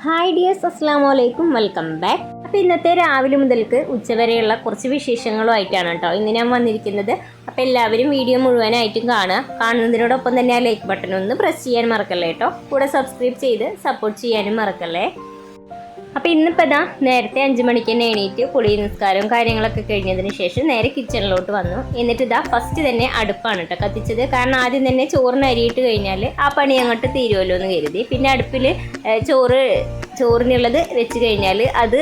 Hi dears, അസ്സാം വലൈക്കും, welcome back. അപ്പോൾ ഇന്നത്തെ രാവിലെ മുതൽക്ക് ഉച്ചവരെയുള്ള കുറച്ച് വിശേഷങ്ങളുമായിട്ടാണ് കേട്ടോ ഇന്ന് ഞാൻ വന്നിരിക്കുന്നത്. അപ്പോൾ എല്ലാവരും വീഡിയോ മുഴുവനായിട്ടും കാണുന്നതിനോടൊപ്പം തന്നെ ആ ലൈക്ക് ബട്ടൺ ഒന്ന് പ്രസ് ചെയ്യാൻ മറക്കല്ലേ കേട്ടോ. കൂടെ സബ്സ്ക്രൈബ് ചെയ്ത് സപ്പോർട്ട് ചെയ്യാനും മറക്കല്ലേ. അപ്പോൾ ഇന്നിപ്പോൾ ഇതാ നേരത്തെ 5 മണിക്ക് തന്നെ എണീറ്റ് കുളി നിസ്കാരവും കാര്യങ്ങളൊക്കെ കഴിഞ്ഞതിന് ശേഷം നേരെ കിച്ചണിലോട്ട് വന്നു. എന്നിട്ട് ഇതാ ഫസ്റ്റ് തന്നെ അടുപ്പാണ് കേട്ടോ കത്തിച്ചത്. കാരണം ആദ്യം തന്നെ ചോറിന് അരിയിട്ട് കഴിഞ്ഞാൽ ആ പണി അങ്ങോട്ട് തീരുമല്ലോ എന്ന് കരുതി. പിന്നെ അടുപ്പിൽ ചോറിനുള്ളത് വെച്ച് കഴിഞ്ഞാൽ അത്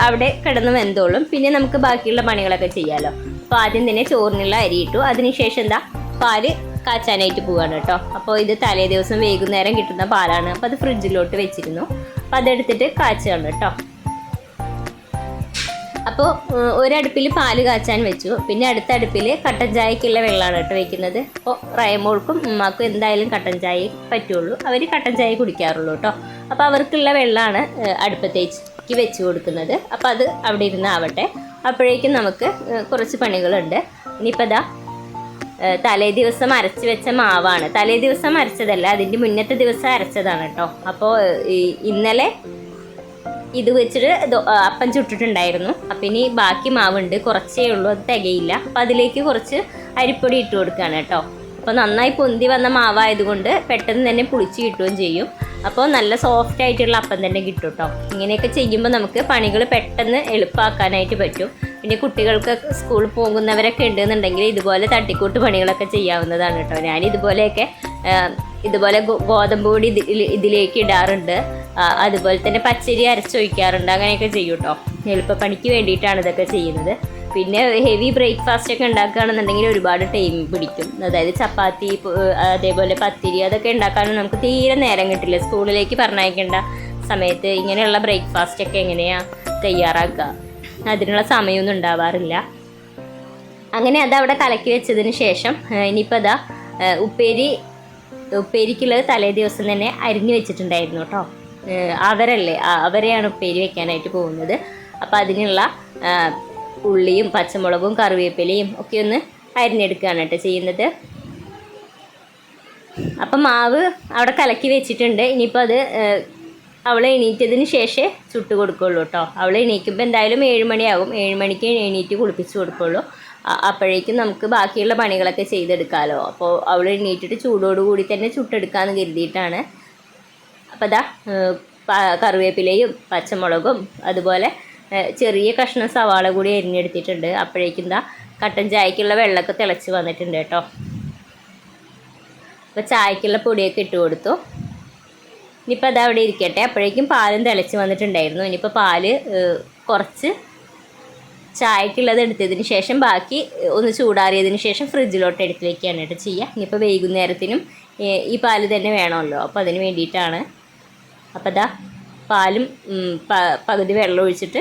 അവിടെ കിടന്ന് വെന്തോളും. പിന്നെ നമുക്ക് ബാക്കിയുള്ള പണികളൊക്കെ ചെയ്യാമല്ലോ. അപ്പോൾ ആദ്യം തന്നെ ചോറിനുള്ള അരിയിട്ടു. അതിനുശേഷം എന്താ പാല് കാച്ചാനായിട്ട് പോവാണ് കേട്ടോ. അപ്പോൾ ഇത് തലേ ദിവസം വൈകുന്നേരം കിട്ടുന്ന പാലാണ്. അപ്പോൾ അത് ഫ്രിഡ്ജിലോട്ട് വെച്ചിരുന്നു. അപ്പോൾ അതെടുത്തിട്ട് കാച്ചുകയാണ് കേട്ടോ. അപ്പോൾ ഒരടുപ്പിൽ പാല് കാച്ചാൻ വെച്ചു. പിന്നെ അടുത്ത അടുപ്പിൽ കട്ടൻ ചായക്കുള്ള വെള്ളമാണ് കേട്ടോ വയ്ക്കുന്നത്. അപ്പോൾ റയമോൾക്കും ഉമ്മാക്കും എന്തായാലും കട്ടൻ ചായ പറ്റുള്ളൂ. അവർ കട്ടൻ ചായ കുടിക്കാറുള്ളൂ കേട്ടോ. അപ്പോൾ അവർക്കുള്ള വെള്ളമാണ് അടുപ്പത്തേക്ക് വെച്ച് കൊടുക്കുന്നത്. അപ്പോൾ അത് അവിടെ ഇരുന്നാവട്ടെ. അപ്പോഴേക്കും നമുക്ക് കുറച്ച് പണികളുണ്ട്. ഇനിയിപ്പോൾ ഇതാ തലേ ദിവസം അരച്ച് വെച്ച മാവാണ്. തലേ ദിവസം അരച്ചതല്ല, അതിൻ്റെ മുന്നത്തെ ദിവസം അരച്ചതാണ് കേട്ടോ. അപ്പോൾ ഇന്നലെ ഇത് വെച്ചിട്ട് അപ്പം ചുട്ടിട്ടുണ്ടായിരുന്നു. അപ്പം ഇനി ബാക്കി മാവുണ്ട്, കുറച്ചേ ഉള്ളൂ, അത് തികയില്ല. അപ്പം അതിലേക്ക് കുറച്ച് അരിപ്പൊടി ഇട്ട് കൊടുക്കുകയാണ് കേട്ടോ. അപ്പോൾ നന്നായി പൊന്തി വന്ന മാവായതുകൊണ്ട് പെട്ടെന്ന് തന്നെ പുളിച്ച് കിട്ടുകയും ചെയ്യും. അപ്പോൾ നല്ല സോഫ്റ്റ് ആയിട്ടുള്ള അപ്പം തന്നെ കിട്ടും കേട്ടോ. ഇങ്ങനെയൊക്കെ ചെയ്യുമ്പോൾ നമുക്ക് പണികൾ പെട്ടെന്ന് എളുപ്പമാക്കാനായിട്ട് പറ്റും. പിന്നെ കുട്ടികൾക്ക് സ്കൂളിൽ പോകുന്നവരൊക്കെ ഉണ്ടെന്നുണ്ടെങ്കിൽ ഇതുപോലെ തട്ടിക്കൂട്ട് പണികളൊക്കെ ചെയ്യാവുന്നതാണ് കേട്ടോ. ഞാൻ ഇതുപോലെ ഗോതമ്പ് പൊടി ഇതിലേക്ക് ഇടാറുണ്ട്. അതുപോലെ തന്നെ പച്ചരി അരച്ചൊഴിക്കാറുണ്ട്. അങ്ങനെയൊക്കെ ചെയ്യും കേട്ടോ. എളുപ്പപ്പണിക്ക് വേണ്ടിയിട്ടാണ് ഇതൊക്കെ ചെയ്യുന്നത്. പിന്നെ ഹെവി ബ്രേക്ക്ഫാസ്റ്റ് ഒക്കെ ഉണ്ടാക്കുകയാണെന്നുണ്ടെങ്കിൽ ഒരുപാട് ടൈം പിടിക്കും. അതായത് ചപ്പാത്തി, അതേപോലെ പത്തിരി, അതൊക്കെ ഉണ്ടാക്കാനും നമുക്ക് തീരെ നേരം കിട്ടില്ല. സ്കൂളിലേക്ക് പറഞ്ഞയക്കേണ്ട സമയത്ത് ഇങ്ങനെയുള്ള ബ്രേക്ക്ഫാസ്റ്റൊക്കെ എങ്ങനെയാണ് തയ്യാറാക്കുക, അതിനുള്ള സമയമൊന്നും ഉണ്ടാവാറില്ല. അങ്ങനെ അതവിടെ കലക്കി വെച്ചതിന് ശേഷം ഇനിയിപ്പോൾ അതാ ഉപ്പേരിക്കുള്ളത് തലേ ദിവസം തന്നെ അരിഞ്ഞു വെച്ചിട്ടുണ്ടായിരുന്നു കേട്ടോ. അവരെയാണ് ഉപ്പേരി വെക്കാനായിട്ട് പോകുന്നത്. അപ്പോൾ അതിനുള്ള ഉള്ളിയും പച്ചമുളകും കറിവേപ്പിലയും ഒക്കെ ഒന്ന് അരിഞ്ഞെടുക്കുകയാണ് കേട്ടോ ചെയ്യുന്നത്. അപ്പം മാവ് അവിടെ കലക്കി വെച്ചിട്ടുണ്ട്. ഇനിയിപ്പോൾ അത് അവൾ എണീറ്റതിന് ശേഷമേ ചുട്ട് കൊടുക്കുള്ളൂ കേട്ടോ. അവൾ എണീക്കുമ്പോൾ എന്തായാലും 7 മണിയാകും. 7 മണിക്ക് എണീറ്റ് കുളിപ്പിച്ച് കൊടുക്കുള്ളൂ. അപ്പോഴേക്കും നമുക്ക് ബാക്കിയുള്ള പണികളൊക്കെ ചെയ്തെടുക്കാമല്ലോ. അപ്പോൾ അവൾ എണീറ്റിട്ട് ചൂടോടുകൂടി തന്നെ ചുട്ടെടുക്കാമെന്ന് കരുതിയിട്ടാണ്. അപ്പോൾ അതാ കറിവേപ്പിലയും പച്ചമുളകും അതുപോലെ ചെറിയ കഷ്ണം സവാള കൂടി അരിഞ്ഞെടുത്തിട്ടുണ്ട്. അപ്പോഴേക്കും എന്താ കട്ടൻ ചായക്കുള്ള വെള്ളമൊക്കെ തിളച്ച് വന്നിട്ടുണ്ട് കേട്ടോ. അപ്പോൾ ചായക്കുള്ള പൊടിയൊക്കെ ഇട്ട് കൊടുത്തു. ഇനിയിപ്പോൾ അത് അവിടെ ഇരിക്കട്ടെ. അപ്പോഴേക്കും പാലും തിളച്ച് വന്നിട്ടുണ്ടായിരുന്നു. ഇനിയിപ്പോൾ പാല് കുറച്ച് ചായക്കുള്ളത് എടുത്തതിന് ശേഷം ബാക്കി ഒന്ന് ചൂടാറിയതിന് ശേഷം ഫ്രിഡ്ജിലോട്ട് എടുത്ത് വയ്ക്കുകയാണ് കേട്ടോ ചെയ്യുക. ഇനിയിപ്പോൾ വൈകുന്നേരത്തിനും ഈ പാല് തന്നെ വേണമല്ലോ. അപ്പോൾ അതിന് വേണ്ടിയിട്ടാണ്. അപ്പോൾ അതാ പാലും പകുതി വെള്ളം ഒഴിച്ചിട്ട്,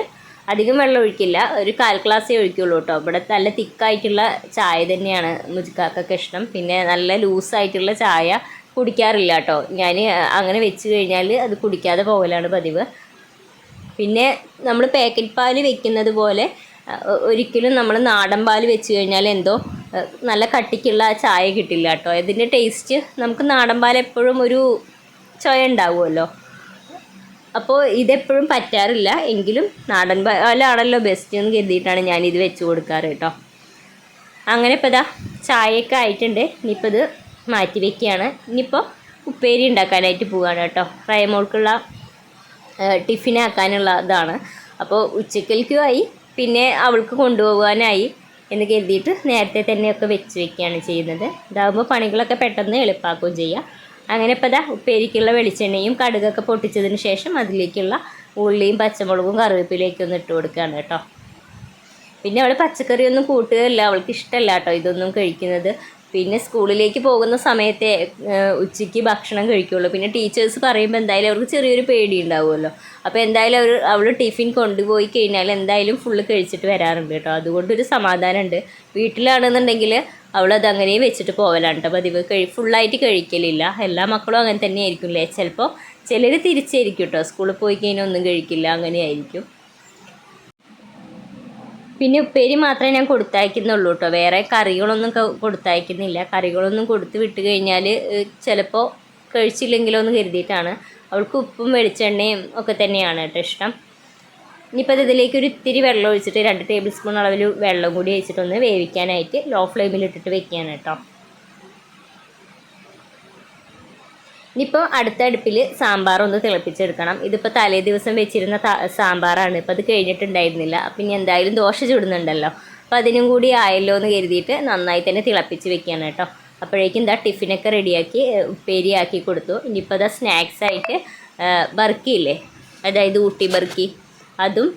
അധികം വെള്ളം ഒഴിക്കില്ല, ഒരു 1/4 ഗ്ലാസ്സേ ഒഴിക്കുള്ളൂ കേട്ടോ. ഇവിടെ നല്ല തിക്കായിട്ടുള്ള ചായ തന്നെയാണ് മുജിക്കാക്കൊക്കെ ഇഷ്ടം. പിന്നെ നല്ല ലൂസായിട്ടുള്ള ചായ കുടിക്കാറില്ല കേട്ടോ. ഞാൻ അങ്ങനെ വെച്ച് കഴിഞ്ഞാൽ അത് കുടിക്കാതെ പോകലാണ് പതിവ്. പിന്നെ നമ്മൾ പാക്കറ്റ് പാൽ വെക്കുന്നത് പോലെ ഒരിക്കലും നമ്മൾ നാടൻ പാൽ വെച്ച് കഴിഞ്ഞാൽ എന്തോ നല്ല കട്ടിക്കുള്ള ചായ കിട്ടില്ല കേട്ടോ. ഇതിൻ്റെ ടേസ്റ്റ് നമുക്ക് നാടൻ പാൽ എപ്പോഴും ഒരു ചൊയ ഉണ്ടാവുമല്ലോ. അപ്പോൾ ഇതെപ്പോഴും പറ്റാറില്ല. എങ്കിലും നാടൻ പാലാണല്ലോ ബെസ്റ്റ് എന്ന് കരുതിയിട്ടാണ് ഞാനിത് വെച്ച് കൊടുക്കാറ് കേട്ടോ. അങ്ങനെ ഇപ്പോൾ ഇതാ ചായയൊക്കെ ആയിട്ടുണ്ട്. ഇനിയിപ്പോൾ ഇത് മാറ്റി വയ്ക്കുകയാണ്. ഇനിയിപ്പോൾ ഉപ്പേരി ഉണ്ടാക്കാനായിട്ട് പോവുകയാണ് കേട്ടോ. റയമോൾക്കുള്ള ടിഫിനാക്കാനുള്ള ഇതാണ്. അപ്പോൾ ഉച്ചക്കൽക്കുമായി പിന്നെ അവൾക്ക് കൊണ്ടുപോകാനായി എന്ന് കരുതിയിട്ട് നേരത്തെ തന്നെയൊക്കെ വെച്ച് വയ്ക്കുകയാണ് ചെയ്യുന്നത്. ഇതാകുമ്പോൾ പണികളൊക്കെ പെട്ടെന്ന് എളുപ്പമാക്കുകയും ചെയ്യാം. അങ്ങനെ ഇപ്പോൾ ഇതാ ഉപ്പേരിക്കുള്ള വെളിച്ചെണ്ണയും കടുകൊക്കെ പൊട്ടിച്ചതിന് ശേഷം അതിലേക്കുള്ള ഉള്ളിയും പച്ചമുളകും കറിവേപ്പിലേക്ക് ഒന്ന് ഇട്ട് കൊടുക്കുകയാണ് കേട്ടോ. പിന്നെ അവൾ പച്ചക്കറിയൊന്നും കൂട്ടുകയില്ല, അവൾക്ക് ഇഷ്ടമല്ല കേട്ടോ ഇതൊന്നും കഴിക്കുന്നത്. പിന്നെ സ്കൂളിലേക്ക് പോകുന്ന സമയത്തെ ഉച്ചയ്ക്ക് ഭക്ഷണം കഴിക്കുള്ളൂ. പിന്നെ ടീച്ചേഴ്സ് പറയുമ്പോൾ എന്തായാലും അവർക്ക് ചെറിയൊരു പേടി ഉണ്ടാവുമല്ലോ. അപ്പോൾ എന്തായാലും അവൾ ടിഫിൻ കൊണ്ടുപോയി കഴിഞ്ഞാൽ എന്തായാലും ഫുള്ള് കഴിച്ചിട്ട് വരാറുണ്ട് കേട്ടോ. അതുകൊണ്ടൊരു സമാധാനമുണ്ട്. വീട്ടിലാണെന്നുണ്ടെങ്കിൽ അവളത് അങ്ങനെ വെച്ചിട്ട് പോകലാണ് കേട്ടോ പതിവ്. ഫുള്ളായിട്ട് കഴിക്കലില്ല. എല്ലാ മക്കളും അങ്ങനെ തന്നെ ആയിരിക്കില്ലേ. ചിലപ്പോൾ ചിലർ തിരിച്ചായിരിക്കും കേട്ടോ. സ്കൂളിൽ പോയി കഴിഞ്ഞാൽ ഒന്നും കഴിക്കില്ല, അങ്ങനെയായിരിക്കും. പിന്നെ ഉപ്പേരി മാത്രമേ ഞാൻ കൊടുത്തയക്കുന്നുള്ളൂ കേട്ടോ. വേറെ കറികളൊന്നും കൊടുത്തയക്കുന്നില്ല. കറികളൊന്നും കൊടുത്ത് വിട്ട് കഴിഞ്ഞാൽ ചിലപ്പോൾ കഴിച്ചില്ലെങ്കിലോ എന്ന് കരുതിയിട്ടാണ്. അവൾക്ക് ഉപ്പും വെളിച്ചെണ്ണയും ഒക്കെ തന്നെയാണ് കേട്ടോ ഇഷ്ടം. ഇനിയിപ്പോൾ ഇതിലേക്ക് ഒരു ഇത്തിരി വെള്ളം ഒഴിച്ചിട്ട് 2 ടേബിൾ സ്പൂൺ അളവിൽ വെള്ളം കൂടി ഒഴിച്ചിട്ടൊന്ന് വേവിക്കാനായിട്ട് ലോ ഫ്ലെയിമിൽ ഇട്ടിട്ട് വെക്കുകയാണ് കേട്ടോ. ഇനിയിപ്പോൾ അടുത്ത അടുപ്പിൽ സാമ്പാർ ഒന്ന് തിളപ്പിച്ചെടുക്കണം. ഇതിപ്പോൾ തലേ ദിവസം വെച്ചിരുന്ന സാമ്പാറാണ്. ഇപ്പോൾ അത് കഴിഞ്ഞിട്ടുണ്ടായിരുന്നില്ല. അപ്പം ഇനി എന്തായാലും ദോശ ചുടുന്നുണ്ടല്ലോ, അപ്പോൾ അതിനും കൂടി ആയല്ലോ എന്ന് കരുതിയിട്ട് നന്നായി തന്നെ തിളപ്പിച്ച് വെക്കുകയാണ് കേട്ടോ. അപ്പോഴേക്കും എന്താ ടിഫിനൊക്കെ റെഡിയാക്കി ഉപ്പേരിയാക്കി കൊടുത്തു. ഇനിയിപ്പോൾ അതാ സ്നാക്സായിട്ട് ബർക്കിയില്ലേ, അതായത് ഊട്ടി ബർക്കി, അതും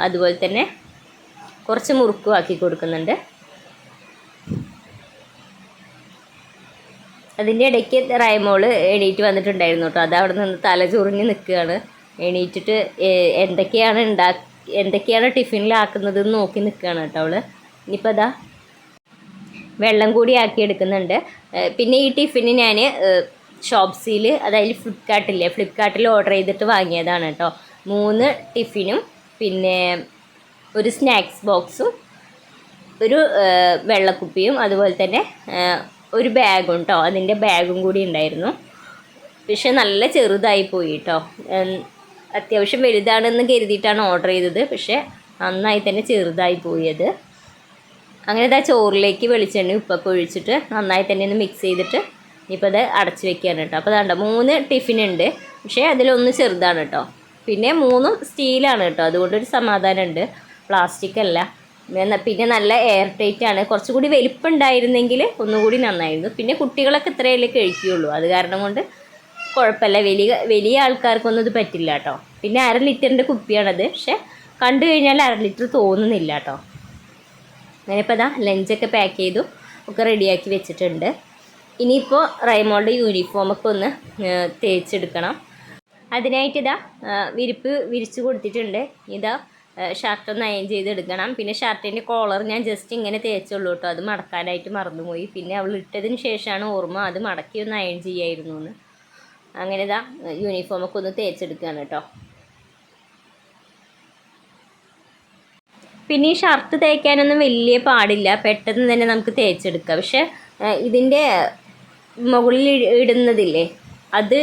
അതുപോലെ തന്നെ കുറച്ച് മുറുക്കും ആക്കി കൊടുക്കുന്നുണ്ട്. അതിൻ്റെ ഇടയ്ക്ക് റൈമോള് എണീറ്റ് വന്നിട്ടുണ്ടായിരുന്നു കേട്ടോ. അത് അവിടെ നിന്ന് തലചൊറിഞ്ഞ് നിൽക്കുകയാണ്. എണീറ്റിട്ട് എന്തൊക്കെയാണ് ടിഫിനിലാക്കുന്നതെന്ന് നോക്കി നിൽക്കുകയാണ് കേട്ടോ അവൾ. ഇനിയിപ്പോൾ അതാ വെള്ളം കൂടി ആക്കി എടുക്കുന്നുണ്ട്. പിന്നെ ഈ ടിഫിന് ഞാൻ ഷോപ്സിയിൽ, അതായത് ഫ്ലിപ്കാർട്ടിൽ ഓർഡർ ചെയ്തിട്ട് വാങ്ങിയതാണ് കേട്ടോ. 3 ടിഫിനും പിന്നെ ഒരു സ്നാക്സ് ബോക്സും ഒരു വെള്ളക്കുപ്പിയും അതുപോലെ തന്നെ ഒരു ബാഗും കേട്ടോ. അതിൻ്റെ ബാഗും കൂടി ഉണ്ടായിരുന്നു. പക്ഷെ നല്ല ചെറുതായി പോയി കേട്ടോ. അത്യാവശ്യം വലുതാണെന്ന് കരുതിയിട്ടാണ് ഓർഡർ ചെയ്തത്, പക്ഷേ നന്നായി തന്നെ ചെറുതായി പോയത്. അങ്ങനെ ഇതാ ചോറിലേക്ക് വെളിച്ചെണ്ണ ഉപ്പൊക്കെ ഒഴിച്ചിട്ട് നന്നായി തന്നെ ഒന്ന് മിക്സ് ചെയ്തിട്ട് ഇപ്പോൾ അത് അടച്ച് വെക്കുകയാണ് കേട്ടോ. അപ്പോൾ അതാണ്ടോ 3 ടിഫിനുണ്ട്, പക്ഷേ അതിലൊന്ന് ചെറുതാണ് കേട്ടോ. പിന്നെ 3ഉം സ്റ്റീലാണ് കേട്ടോ, അതുകൊണ്ടൊരു സമാധാനമുണ്ട്, പ്ലാസ്റ്റിക് അല്ല. പിന്നെ നല്ല എയർ ടൈറ്റ് ആണ്. കുറച്ചുകൂടി വലിപ്പമുണ്ടായിരുന്നെങ്കിൽ ഒന്നുകൂടി നന്നായിരുന്നു. പിന്നെ കുട്ടികളൊക്കെ ഇത്രയല്ലേ കഴിക്കുകയുള്ളൂ, അത് കാരണം കൊണ്ട് കുഴപ്പമില്ല. വലിയ ആൾക്കാർക്കൊന്നും ഇത് പറ്റില്ല കേട്ടോ. പിന്നെ 1/2 ലിറ്ററിൻ്റെ കുപ്പിയാണത്, പക്ഷെ കണ്ടു കഴിഞ്ഞാൽ 1/2 ലിറ്റർ തോന്നുന്നില്ല കേട്ടോ. അങ്ങനെ ഇപ്പോൾ ഇതാ ലഞ്ചൊക്കെ പാക്ക് ചെയ്തു ഒക്കെ റെഡിയാക്കി വെച്ചിട്ടുണ്ട്. ഇനിയിപ്പോൾ റൈമോളുടെ യൂണിഫോമൊക്കെ ഒന്ന് തേച്ചെടുക്കണം. അതിനായിട്ട് ഇതാ വിരിച്ച് കൊടുത്തിട്ടുണ്ട്. ഇതാ ഷർട്ടൊന്ന് അയൺ ചെയ്തെടുക്കണം. പിന്നെ ഷർട്ടിൻ്റെ കോളർ ഞാൻ ജസ്റ്റ് ഇങ്ങനെ തേച്ചുള്ളൂ കേട്ടോ, അത് മടക്കാനായിട്ട് മറന്നുപോയി. പിന്നെ അവൾ ഇട്ടതിന് ശേഷമാണ് ഓർമ്മ അത് മടക്കി ഒന്ന് അയൺ ചെയ്യായിരുന്നു എന്ന്. അങ്ങനെ ഇതാ യൂണിഫോമൊക്കെ ഒന്ന് തേച്ചെടുക്കുകയാണ് കേട്ടോ. പിന്നെ ഈ ഷർട്ട് തേക്കാനൊന്നും വലിയ പാടില്ല, പെട്ടെന്ന് തന്നെ നമുക്ക് തേച്ചെടുക്കാം. പക്ഷെ ഇതിൻ്റെ മുകളിൽ ഇടുന്നതില്ലേ, അത്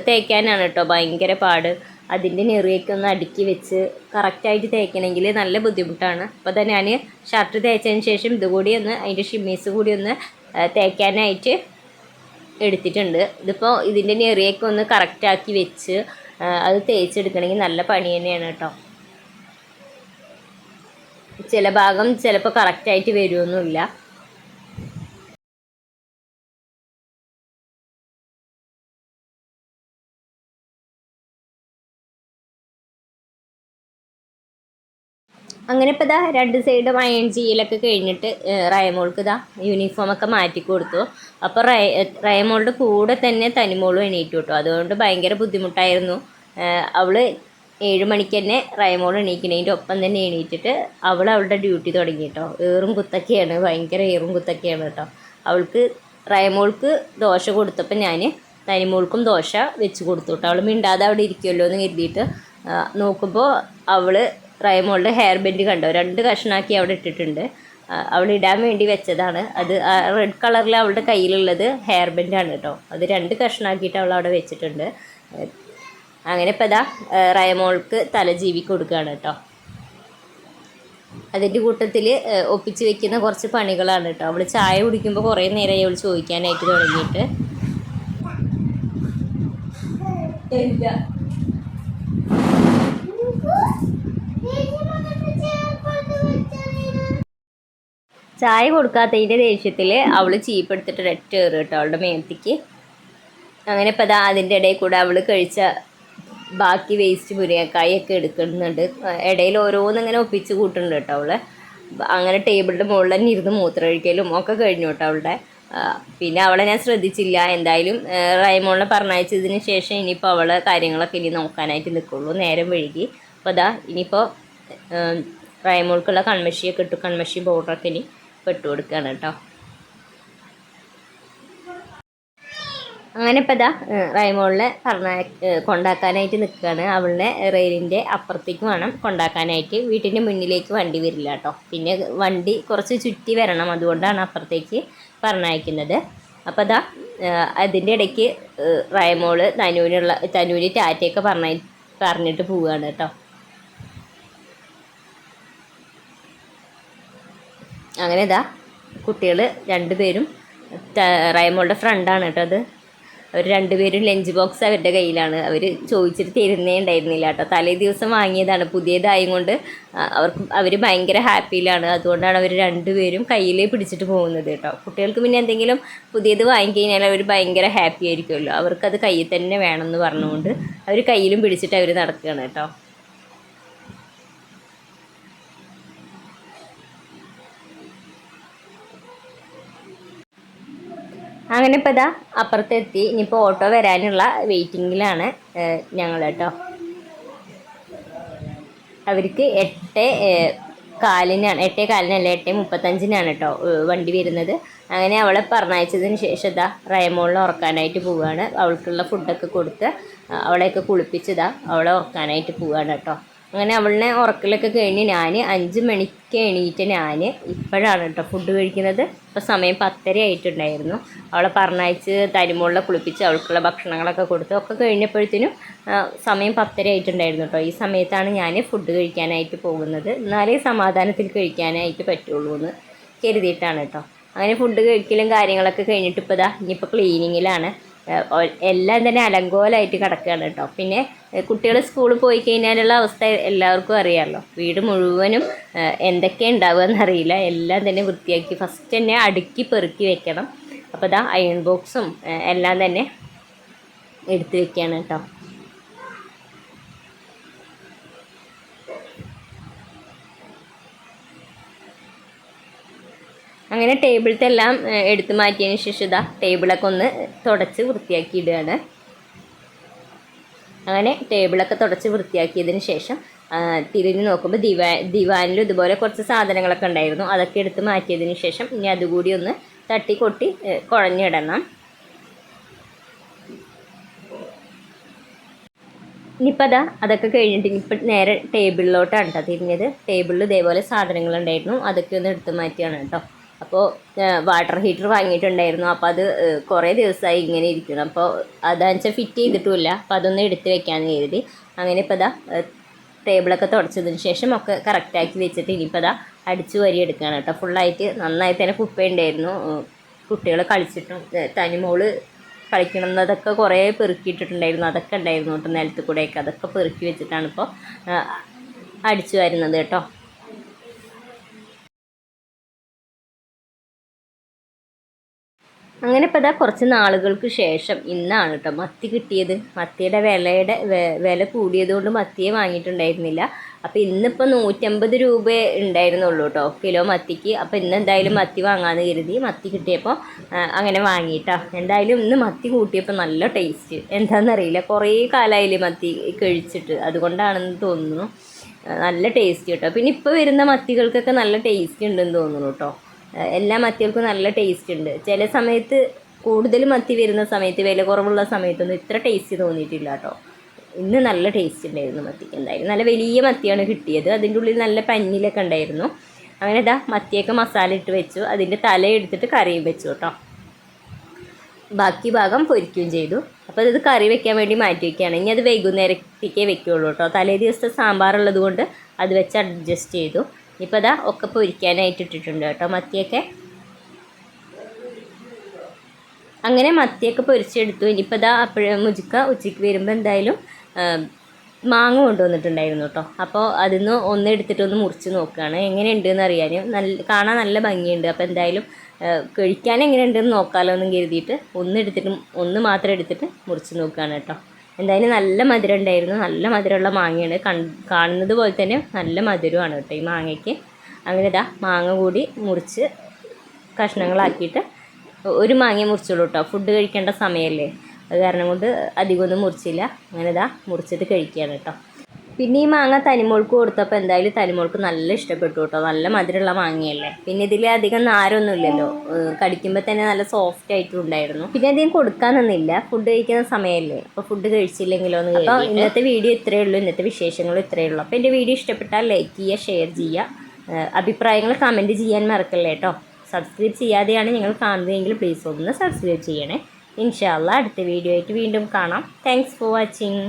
തേക്കാനാണ് കേട്ടോ ഭയങ്കര പാട്. അതിൻ്റെ നെറിയൊക്കെ ഒന്ന് അടുക്കി വെച്ച് കറക്റ്റായിട്ട് തേക്കണമെങ്കിൽ നല്ല ബുദ്ധിമുട്ടാണ്. അപ്പോൾ തന്നെ ഞാൻ ഷർട്ട് തേച്ചതിന് ശേഷം ഇതുകൂടി ഒന്ന് അതിൻ്റെ ഷിമ്മീസ് കൂടി ഒന്ന് തേക്കാനായിട്ട് എടുത്തിട്ടുണ്ട്. ഇതിപ്പോൾ ഇതിൻ്റെ നെറിയൊക്കെ ഒന്ന് കറക്റ്റാക്കി വെച്ച് അത് തേച്ചെടുക്കണമെങ്കിൽ നല്ല പണി തന്നെയാണ് കേട്ടോ. ചില ഭാഗം ചിലപ്പോൾ കറക്റ്റായിട്ട് വരുമൊന്നുമില്ല. അങ്ങനെ ഇപ്പോൾ ഇതാ 2 സൈഡും അയൺ ചെയ്യലൊക്കെ കഴിഞ്ഞിട്ട് റയമോൾക്ക് ഇതാ യൂണിഫോമൊക്കെ മാറ്റി കൊടുത്തു. അപ്പോൾ റയമോളുടെ കൂടെ തന്നെ തനിമോളും എണീറ്റു കേട്ടോ. അതുകൊണ്ട് ഭയങ്കര ബുദ്ധിമുട്ടായിരുന്നു. അവൾ 7 മണിക്ക് തന്നെ റയമോൾ എണീക്കുന്നതിൻ്റെ ഒപ്പം തന്നെ എണീറ്റിട്ട് അവളുടെ ഡ്യൂട്ടി തുടങ്ങി കേട്ടോ. ഏറും കുത്തൊക്കെയാണ്, ഭയങ്കര ഏറും കുത്തൊക്കെയാണ് കേട്ടോ. റയമോൾക്ക് ദോശ കൊടുത്തപ്പോൾ ഞാൻ തനിമോൾക്കും ദോശ വെച്ച് കൊടുത്തു കേട്ടോ. അവൾ മിണ്ടാതെ അവിടെ ഇരിക്കുമല്ലോ എന്ന് കരുതിയിട്ട് നോക്കുമ്പോൾ അവൾ റയമോളുടെ ഹെയർ ബാൻഡ് കണ്ടോ, 2 കഷ്ണാക്കി അവിടെ ഇട്ടിട്ടുണ്ട്. അവൾ ഇടാൻ വേണ്ടി വെച്ചതാണ്. അത് റെഡ് കളറിൽ അവളുടെ കയ്യിലുള്ളത് ഹെയർ ബാൻഡാണ് കേട്ടോ. അത് 2 കഷ്ണാക്കിയിട്ട് അവൾ അവിടെ വെച്ചിട്ടുണ്ട്. അങ്ങനെ ഇപ്പോൾ ഇതാ റയമോൾക്ക് തലജീവി കൊടുക്കുകയാണ് കേട്ടോ. അതിൻ്റെ കൂട്ടത്തിൽ ഒപ്പിച്ച് വെക്കുന്ന കുറച്ച് പണികളാണ് കേട്ടോ. അവൾ ചായ കുടിക്കുമ്പോൾ കുറേ നേരമായി അവൾ ചോദിക്കാനായിട്ട് തുടങ്ങിയിട്ട്. ചായ കൊടുക്കാത്തതിൻ്റെ ദേഷ്യത്തിൽ അവൾ ചീപ്പെടുത്തിട്ട് ഒരൊറ്റ കയറി കേട്ടോ അവളുടെ മേത്തേക്ക്. അങ്ങനെ ഇപ്പോൾ അതാ അതിൻ്റെ ഇടയിൽ കൂടെ അവൾ കഴിച്ച ബാക്കി വേസ്റ്റ് മുരിങ്ങക്കായൊക്കെ എടുക്കുന്നുണ്ട്. ഇടയിൽ ഓരോന്നിങ്ങനെ ഒപ്പിച്ച് കൂട്ടുന്നുണ്ട് കേട്ടോ അവൾ. അങ്ങനെ ടേബിളിൻ്റെ മുകളിൽ തന്നെ ഇരുന്ന് മൂത്രമൊഴിക്കലും ഒക്കെ കഴിഞ്ഞു കേട്ടോ അവളുടെ. പിന്നെ അവളെ ഞാൻ ശ്രദ്ധിച്ചില്ല. എന്തായാലും റൈമോളിനെ പറഞ്ഞയച്ചതിന് ശേഷം ഇനിയിപ്പോൾ അവളെ കാര്യങ്ങളൊക്കെ ഇനി നോക്കാനായിട്ട് നിൽക്കുള്ളൂ. നേരം വൈകി. അപ്പോൾ അതാ ഇനിയിപ്പോൾ റൈമോൾക്കുള്ള കൺമഷിയൊക്കെ ഇട്ടു. കൺമഷി പൗഡറൊക്കെ ഇനി ഇട്ട് കൊടുക്കുകയാണ് കേട്ടോ. അങ്ങനെ ഇപ്പോൾ ഇതാ റൈമോളിനെ കൊണ്ടാക്കാനായിട്ട് നിൽക്കുകയാണ്. അവളുടെ റെയിലിൻ്റെ അപ്പുറത്തേക്ക് വേണം കൊണ്ടാക്കാനായിട്ട്. വീട്ടിൻ്റെ മുന്നിലേക്ക് വണ്ടി വരില്ല കേട്ടോ. പിന്നെ വണ്ടി കുറച്ച് ചുറ്റി വരണം, അതുകൊണ്ടാണ് അപ്പുറത്തേക്ക് പറഞ്ഞയക്കുന്നത്. അപ്പോൾ അതാ അതിൻ്റെ ഇടയ്ക്ക് റയമോള് തനൂന് ടാറ്റയൊക്കെ പറഞ്ഞിട്ട് പോവുകയാണ് കേട്ടോ. അങ്ങനെ ഇതാ കുട്ടികൾ രണ്ടുപേരും റയമോളുടെ ഫ്രണ്ടാണ് കേട്ടോ അത്. അവർ രണ്ടുപേരും ലഞ്ച് ബോക്സ് അവരുടെ കയ്യിലാണ്. അവർ ചോദിച്ചിട്ട് തരുന്നേ ഉണ്ടായിരുന്നില്ല കേട്ടോ. തലേ ദിവസം വാങ്ങിയതാണ്, പുതിയതായും കൊണ്ട് അവർ ഭയങ്കര ഹാപ്പിയിലാണ്. അതുകൊണ്ടാണ് അവർ രണ്ടുപേരും കയ്യിൽ പിടിച്ചിട്ട് പോകുന്നത് കേട്ടോ. കുട്ടികൾക്ക് പിന്നെ എന്തെങ്കിലും പുതിയത് വാങ്ങിക്കഴിഞ്ഞാൽ അവർ ഭയങ്കര ഹാപ്പി ആയിരിക്കുമല്ലോ. അവർക്കത് കയ്യിൽ തന്നെ വേണമെന്ന് പറഞ്ഞുകൊണ്ട് അവർ കയ്യിലും പിടിച്ചിട്ട് അവർ നടക്കുകയാണ് കേട്ടോ. അങ്ങനെ ഇപ്പോൾ ഇതാ അപ്പുറത്തെത്തി. ഇനിയിപ്പോൾ ഓട്ടോ വരാനുള്ള വെയിറ്റിങ്ങിലാണ് ഞങ്ങൾ കേട്ടോ. അവർക്ക് 8:15 8:15 8:35 കേട്ടോ വണ്ടി വരുന്നത്. അങ്ങനെ അവളെ പറഞ്ഞയച്ചതിന് ശേഷം ഇതാ റയമോളിനെ ഉറക്കാനായിട്ട് പോവുകയാണ്. അവൾക്കുള്ള ഫുഡൊക്കെ കൊടുത്ത് അവളെയൊക്കെ കുളിപ്പിച്ചതാ അവളെ ഉറക്കാനായിട്ട് പോവുകയാണ് കേട്ടോ. അങ്ങനെ അവളിനെ ഉറക്കലൊക്കെ കഴിഞ്ഞ് ഞാൻ 5 മണിക്ക് എണീറ്റ് ഞാൻ ഇപ്പോഴാണ് കേട്ടോ ഫുഡ് കഴിക്കുന്നത്. ഇപ്പോൾ സമയം 10:30 ആയിട്ടുണ്ടായിരുന്നു. അവളെ പറഞ്ഞയച്ച് തനിമോളിനെ കുളിപ്പിച്ച് അവൾക്കുള്ള ഭക്ഷണങ്ങളൊക്കെ കൊടുത്ത് ഒക്കെ കഴിഞ്ഞപ്പോഴത്തേനും സമയം 10:30 ആയിട്ടുണ്ടായിരുന്നു കേട്ടോ. ഈ സമയത്താണ് ഞാൻ ഫുഡ് കഴിക്കാനായിട്ട് പോകുന്നത്. എന്നാലേ സമാധാനത്തിൽ കഴിക്കാനായിട്ട് പറ്റുള്ളൂ എന്ന് കരുതിയിട്ടാണ് കേട്ടോ. അങ്ങനെ ഫുഡ് കഴിക്കലും കാര്യങ്ങളൊക്കെ കഴിഞ്ഞിട്ട് ഇപ്പോൾ ഇതാ ഇനിയിപ്പോൾ ക്ലീനിങ്ങിലാണ്. എല്ലാം തന്നെ അലങ്കോലമായിട്ട് കിടക്കുകയാണ് കേട്ടോ. പിന്നെ കുട്ടികൾ സ്കൂളിൽ പോയി കഴിഞ്ഞാലുള്ള അവസ്ഥ എല്ലാവർക്കും അറിയാമല്ലോ. വീട് മുഴുവനും എന്തൊക്കെ ഉണ്ടാവുക എന്നറിയില്ല. എല്ലാം തന്നെ വൃത്തിയാക്കി ഫസ്റ്റ് തന്നെ അടുക്കി പെറുക്കി വെക്കണം. അപ്പോൾ ഇതാ അയൺ ബോക്സും എല്ലാം തന്നെ എടുത്ത് വെക്കുകയാണ് കേട്ടോ. അങ്ങനെ ടേബിളത്തെ എല്ലാം എടുത്തു മാറ്റിയതിന് ശേഷം ഇതാ ടേബിളൊക്കെ ഒന്ന് തുടച്ച് വൃത്തിയാക്കി ഇടുകയാണ്. അങ്ങനെ ടേബിളൊക്കെ തുടച്ച് വൃത്തിയാക്കിയതിന് ശേഷം തിരിഞ്ഞ് നോക്കുമ്പോൾ ദിവാനിലും ഇതുപോലെ കുറച്ച് സാധനങ്ങളൊക്കെ ഉണ്ടായിരുന്നു. അതൊക്കെ എടുത്ത് മാറ്റിയതിന് ശേഷം ഇനി അതുകൂടി ഒന്ന് തട്ടിക്കൊട്ടി കുഴഞ്ഞിടണം. ഇനിയിപ്പോൾ അതൊക്കെ കഴിഞ്ഞിട്ട് ഇനിയിപ്പോൾ നേരെ ടേബിളിലോട്ടാണ് കേട്ടോ തിരിഞ്ഞത്. ടേബിളിൽ ഇതേപോലെ സാധനങ്ങളുണ്ടായിരുന്നു, അതൊക്കെ ഒന്ന് എടുത്ത് മാറ്റിയാണ് കേട്ടോ. അപ്പോൾ വാട്ടർ ഹീറ്റർ വാങ്ങിയിട്ടുണ്ടായിരുന്നു. അപ്പോൾ അത് കുറേ ദിവസമായി ഇങ്ങനെ ഇരിക്കണം. അപ്പോൾ അതാണെന്ന് വെച്ചാൽ ഫിറ്റ് ചെയ്തിട്ടുമില്ല. അപ്പോൾ അതൊന്ന് എടുത്ത് വെക്കാമെന്ന് കരുതി. അങ്ങനെ ഇപ്പോൾ ടേബിളൊക്കെ തുടച്ചതിന് ശേഷം ഒക്കെ കറക്റ്റാക്കി വെച്ചിട്ട് ഇനിയിപ്പോൾ അടിച്ചു വരി എടുക്കുകയാണ് കേട്ടോ. ഫുള്ളായിട്ട് നന്നായി തന്നെ കുപ്പയുണ്ടായിരുന്നു. കുട്ടികൾ കളിച്ചിട്ടും തനിമോള് കളിക്കണമെന്നതൊക്കെ കുറേ പെറുക്കിയിട്ടിട്ടുണ്ടായിരുന്നു. അതൊക്കെ ഉണ്ടായിരുന്നു കേട്ടോ നിലത്ത് കൂടെയൊക്കെ. അതൊക്കെ പെറുക്കി വെച്ചിട്ടാണ് ഇപ്പോൾ അടിച്ചു വരുന്നത് കേട്ടോ. അങ്ങനെ ഇപ്പോൾ കുറച്ച് നാളുകൾക്ക് ശേഷം ഇന്നാണ് കേട്ടോ മത്തി കിട്ടിയത്. മത്തിയുടെ വില കൂടിയതുകൊണ്ട് മത്തിയെ വാങ്ങിയിട്ടുണ്ടായിരുന്നില്ല. അപ്പോൾ ഇന്നിപ്പോൾ 150 രൂപ ഉണ്ടായിരുന്നുള്ളൂ കേട്ടോ കിലോ മത്തിക്ക്. അപ്പോൾ ഇന്ന് എന്തായാലും മത്തി വാങ്ങാമെന്ന് കരുതി. മത്തി കിട്ടിയപ്പോൾ അങ്ങനെ വാങ്ങിയിട്ടോ. എന്തായാലും ഇന്ന് മത്തി കൂട്ടിയപ്പോൾ നല്ല ടേസ്റ്റ്. എന്താണെന്നറിയില്ല, കുറേ കാലമായില്ലേ മത്തി കഴിച്ചിട്ട്, അതുകൊണ്ടാണെന്ന് തോന്നുന്നു. നല്ല ടേസ്റ്റ് കേട്ടോ. പിന്നെ ഇപ്പോൾ വരുന്ന മത്തികൾക്കൊക്കെ നല്ല ടേസ്റ്റ് ഉണ്ടെന്ന് തോന്നുന്നു കേട്ടോ. എല്ലാ മത്തികൾക്കും നല്ല ടേസ്റ്റ് ഉണ്ട്. ചില സമയത്ത് കൂടുതൽ മത്തി വരുന്ന സമയത്ത്, വില കുറവുള്ള സമയത്തൊന്നും ഇത്ര ടേസ്റ്റ് തോന്നിയിട്ടില്ല കേട്ടോ. ഇന്ന് നല്ല ടേസ്റ്റ് ഉണ്ടായിരുന്നു മത്തിക്ക്. എന്തായാലും നല്ല വലിയ മത്തിയാണ് കിട്ടിയത്. അതിൻ്റെ ഉള്ളിൽ നല്ല പഞ്ഞിലൊക്കെ ഉണ്ടായിരുന്നു. അങ്ങനെ മത്തിയൊക്കെ മസാല ഇട്ട് വെച്ചു. അതിൻ്റെ തല എടുത്തിട്ട് കറിയും വെച്ചു കേട്ടോ. ബാക്കി ഭാഗം പൊരിക്കുകയും ചെയ്തു. അപ്പോൾ ഇത് കറി വെക്കാൻ വേണ്ടി മാറ്റി വയ്ക്കുകയാണ്. ഇനി അത് വൈകുന്നേരത്തേക്കേ വെക്കുകയുള്ളൂ കേട്ടോ. തലേ ദിവസത്തെ സാമ്പാറുള്ളത് കൊണ്ട് അത് വെച്ച് അഡ്ജസ്റ്റ് ചെയ്തു. ഇപ്പോൾ ഒക്കെ പൊരിക്കാനായിട്ട് ഇട്ടിട്ടുണ്ട് കേട്ടോ മത്തിയൊക്കെ. അങ്ങനെ മത്തിയൊക്കെ പൊരിച്ചെടുത്തു. ഇനിയിപ്പോൾ മുജിക്ക ഉച്ചയ്ക്ക് വരുമ്പോൾ എന്തായാലും മാങ്ങ കൊണ്ടുവന്നിട്ടുണ്ടായിരുന്നു കേട്ടോ. അപ്പോൾ അതിന്ന് ഒന്ന് എടുത്തിട്ടൊന്ന് മുറിച്ച് നോക്കുകയാണ് എങ്ങനെയുണ്ടെന്ന് അറിയാനും. കാണാൻ നല്ല ഭംഗിയുണ്ട്. അപ്പോൾ എന്തായാലും കഴിക്കാൻ എങ്ങനെയുണ്ടെന്ന് നോക്കാമല്ലോ എന്നും കരുതിയിട്ട് ഒന്ന് മാത്രം എടുത്തിട്ട് മുറിച്ച് നോക്കുകയാണ് കേട്ടോ. എന്തായാലും നല്ല മധുരം ഉണ്ടായിരുന്നു. നല്ല മധുരമുള്ള മാങ്ങയാണ്. കാണുന്നത് പോലെ തന്നെ നല്ല മധുരമാണ് കേട്ടോ ഈ മാങ്ങയ്ക്ക്. അങ്ങനെ മാങ്ങ കൂടി മുറിച്ച് കഷ്ണങ്ങളാക്കിയിട്ട് ഒരു മാങ്ങ മുറിച്ചുള്ളൂ കേട്ടോ. ഫുഡ് കഴിക്കേണ്ട സമയമല്ലേ, അത് കാരണം കൊണ്ട് അധികമൊന്നും മുറിച്ചില്ല. അങ്ങനെ മുറിച്ചിട്ട് കഴിക്കുകയാണ് കേട്ടോ. പിന്നെ ഈ മാങ്ങ തനിമോൾക്ക് കൊടുത്തപ്പോൾ എന്തായാലും തനിമോൾക്ക് നല്ല ഇഷ്ടപ്പെട്ടു കേട്ടോ. നല്ല മധുരമുള്ള മാങ്ങയല്ലേ. പിന്നെ ഇതിൽ അധികം നാരൊന്നും ഇല്ലല്ലോ, കടിക്കുമ്പോൾ തന്നെ നല്ല സോഫ്റ്റ് ആയിട്ടും ഉണ്ടായിരുന്നു. പിന്നെ അധികം കൊടുക്കാനൊന്നുമില്ല, ഫുഡ് കഴിക്കുന്ന സമയമല്ലേ, അപ്പോൾ ഫുഡ് കഴിച്ചില്ലെങ്കിലോ എന്ന്. അപ്പോൾ ഇന്നത്തെ വീഡിയോ ഇത്രയേ ഉള്ളൂ, ഇന്നത്തെ വിശേഷങ്ങൾ ഇത്രയേ ഉള്ളൂ. അപ്പോൾ എൻ്റെ വീഡിയോ ഇഷ്ടപ്പെട്ടാൽ ലൈക്ക് ചെയ്യുക, ഷെയർ ചെയ്യുക, അഭിപ്രായങ്ങൾ കമൻറ്റ് ചെയ്യാൻ മറക്കല്ലേ കേട്ടോ. സബ്സ്ക്രൈബ് ചെയ്യാതെയാണ് നിങ്ങൾ കാണുന്നതെങ്കിൽ പ്ലീസ് ഒന്ന് സബ്സ്ക്രൈബ് ചെയ്യണേ. ഇൻഷാ അല്ലാഹ് അടുത്ത വീഡിയോ ആയിട്ട് വീണ്ടും കാണാം. Thanks for watching.